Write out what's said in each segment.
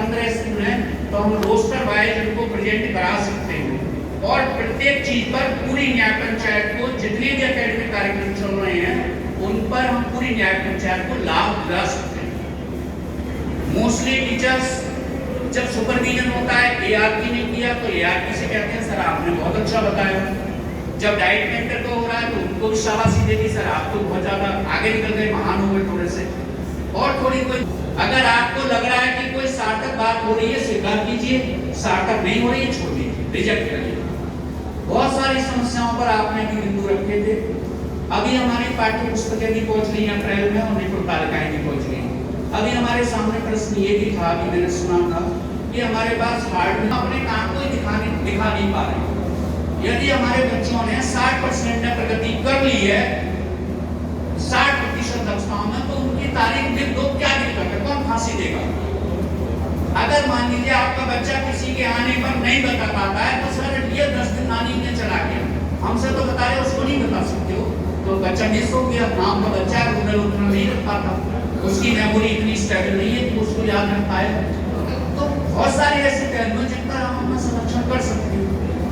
15 school हैं, तो हम रोस्टर वाइज उनको प्रेजेंट करा सकते हैं और प्रत्येक चीज पर पूरी न्याय पंचायत को जितने भी एकेडमिक कार्यक्रम चल रहे हैं उन पर हम पूरी न्याय पंचायत को लाभ दिला सकते हैं। मोस्टली टीचर्स जब सुपरविजन होता है एआरपी ने किया तो एआरपी से कहते हैं सर आपने बहुत अच्छा बताया। जब डाइट मेंटर को हो रहा है तो उनको भी शाबाशी देती सर आप तो बहुत ज्यादा आगे निकल गए, महान हो गए थोड़े से। और थोड़ी कोई अगर आपको लग रहा है कि कोई सार्थक बात हो रही है स्वीकार कीजिए, सार्थक नहीं हो रही है छोड़ दीजिए, रिजेक्ट करिए। बहुत सारी समस्याओं पर आपने भी बिंदु रखे थे। अभी हमारी पाठ्य पुस्तकें भी पहुंच रही हैं अप्रैल में और निपुण तालिकाएं भी पहुंच रही हैं। अभी हमारे सामने प्रश्न ये भी था कि मैंने सुना था कि हमारे पास हार्ड अपने काम को दिखा नहीं पा रहे। यदि हमारे बच्चों ने 60% ने प्रगति कर ली है 60% दक्षताओं में, तो उनकी तारीफ लिख दो, क्या दिक्कत है, कौन फांसी देगा? अगर मान लीजिए आपका बच्चा किसी के आने पर नहीं बता पाता है तो सर ये 10 दिन नानी ने चला गया, हमसे तो बता रहे उसको नहीं बता सकते हो, तो बच्चा मिस हो गया। नाम का बच्चा है, उतना नहीं रख पाता, उसकी मेमोरी इतनी स्टेबल नहीं है कि उसको याद रख पाए। तो बहुत सारे ऐसे पहलू हैं जिन पर हम अपना संरक्षण कर सकते हैं,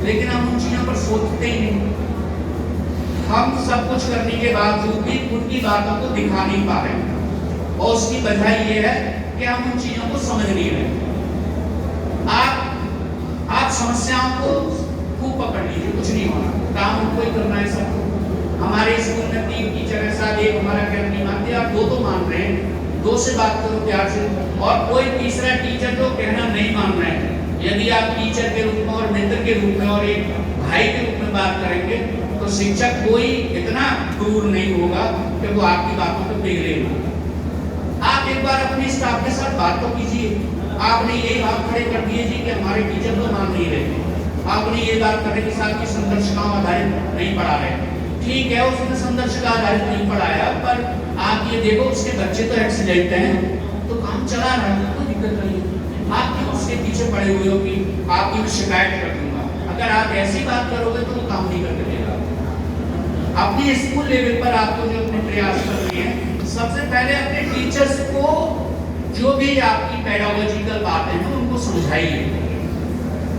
लेकिन हम उन चीजों पर सोचते ही नहीं। हम सब कुछ करने के बावजूद भी उनकी बातों को दिखा नहीं पा रहे और उसकी वजह ये है कि हम उन चीजों को समझ नहीं रहे। आप समस्याओं को खूब पकड़ लीजिए, कुछ नहीं होना, काम उनको ही करना है सब। हमारे स्कूल में 3 टीचर है, साथ एक हमारा क्या नहीं मानते, आप 2 तो मान रहे हैं, 2 से बात करो प्यार से। और कोई तीसरा टीचर तो कहना नहीं मान रहे हैं। यदि आप टीचर के रूप में और मित्र के रूप में और एक भाई के रूप में बात करेंगे तो शिक्षक कोई इतना क्रूर नहीं होगा कि वो आपकी बातों को पिघलेगा। आप एक बार अपने स्टाफ के साथ बात तो कीजिए। आपने ये बात खड़े कर दिए जी कि हमारे टीचर तो मान नहीं रहे। आपने ये बात करने के साथ कि संदर्शिका आधारित नहीं पढ़ा रहे, ठीक है, उसने संदर्शिका आधारित नहीं पढ़ाया, पर आप ये देखो उसके बच्चे तो एक्सीलेंट हैं, तो काम चला रहा है, कोई दिक्कत नहीं है। आप क्यों उसके पीछे पड़े हुए हो कि आपकी मैं शिकायत कर दूंगा? अगर आप ऐसी बात करोगे तो वो काम नहीं करने देगा। अपने स्कूल लेवल पर आपको जो अपने प्रयास करने हैं, सबसे पहले अपने टीचर्स को जो भी आपकी पेडागोजिकल बातें हैं उनको समझाइए।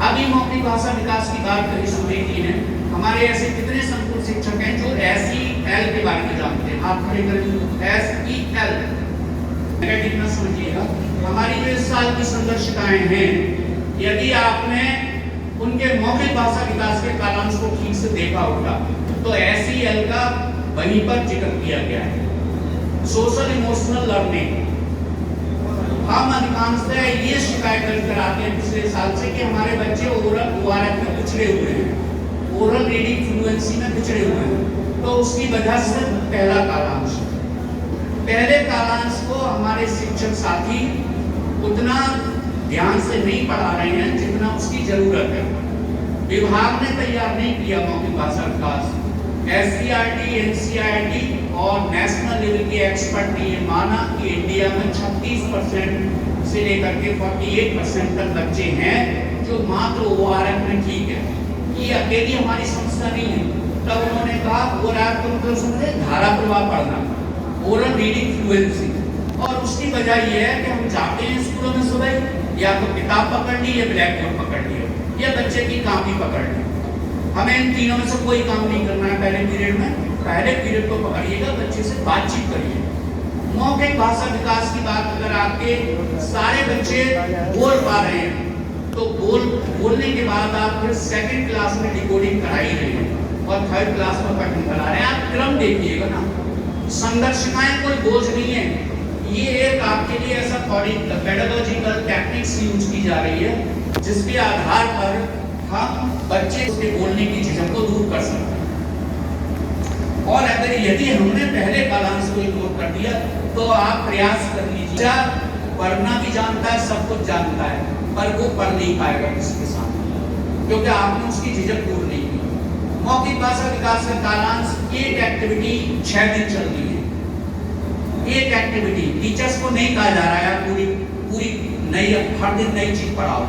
अभी मौखिक भाषा विकास की बात करी सुनीति ने, हमारे ऐसे कितने संकुल शिक्षक हैं जो SEL के बारे में जानते हैं? आप खड़े करें, SEL कितना समझिएगा। हमारी जो इस साल की संदर्शिकाएं हैं, यदि आपने उनके मौखिक भाषा विकास के कालांश को ठीक से देखा होगा तो SEL का वहीं पर जिक्र किया गया है। सोशल इमोशनल लर्निंग, हम अधिकांशतः ये शिकायत दर्ज कराते हैं पिछले साल से कि हमारे बच्चे ओरल ORF में पिछड़े हुए हैं, ओरल रीडिंग फ्लुएंसी में पिछड़े हुए हैं। तो उसकी वजह से पहला कालांश, पहले कालांश को हमारे शिक्षक साथी उतना ध्यान से नहीं पढ़ा रहे हैं जितना उसकी जरूरत है। विभाग ने तैयार नहीं किया मौखिक भाषा विकास। SCERT, NCERT और नेशनल लेवल के एक्सपर्ट ने ये माना कि इंडिया में 36% से लेकर के 48% तक बच्चे हैं जो मात्र ORF में ठीक है। ये अकेली हमारी समस्या नहीं है। तब उन्होंने कहा ORF को मतलब समझे धारा प्रवाह पढ़ना, ओरल रीडिंग फ्लुएंसी। और उसकी वजह ये है कि हम जाते हैं स्कूलों में सुबह, या तो किताब पकड़ ली या ब्लैक बोर्ड पकड़ लिया या बच्चे की कॉपी पकड़ ली। हमें इन तीनों में से कोई काम नहीं करना है पहले पीरियड में। पहले पीरियड को पकड़िएगा, बच्चे से बातचीत करिए। मौखिक भाषा विकास की बात अगर आपके सारे बच्चे बोल पा रहे हैं तो बोलने के बाद आप फिर 2nd क्लास में डिकोडिंग करा ही रहे हैं और 3rd क्लास में पठन करा रहे हैं। आप क्रम देखिएगा ना। संदर्शिकाएं कोई बोझ नहीं है, ये एक आपके लिए ऐसा पेडागोजिकल टेक्निक्स यूज की जा रही है जिसके आधार पर हम बच्चे के बोलने की झिझक को दूर कर सकते हैं। और अगर यदि हमने पहले कालांश को इग्नोर कर दिया तो आप प्रयास कर लीजिए। पढ़ना भी जानता है, सब कुछ जानता है, पर वो पढ़ नहीं पाएगा किसी के सामने क्योंकि आपने उसकी झिझक दूर नहीं की। मौखिक भाषा विकास का कालांश एक एक्टिविटी 6 दिन चल रही है। एक एक्टिविटी टीचर्स को नहीं कहा जा रहा है पूरी नई हर दिन नई चीज पढ़ाओ।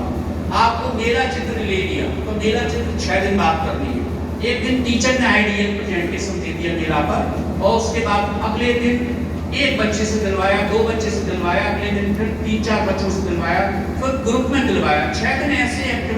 आपको मेरा चित्र ले लिया तो मेरा चित्र 6 दिन बात करनी है। एक दिन टीचर ने आइडियल प्रेजेंटेशन दे दिया मेरा पर, और उसके बाद अगले दिन एक बच्चे से दिलवाया, 2 बच्चे से दिलवाया, अगले दिन फिर 3-4 बच्चों से दिलवाया, फिर ग्रुप में दिलवाया। 6 दिन ऐसे एक्टिविटी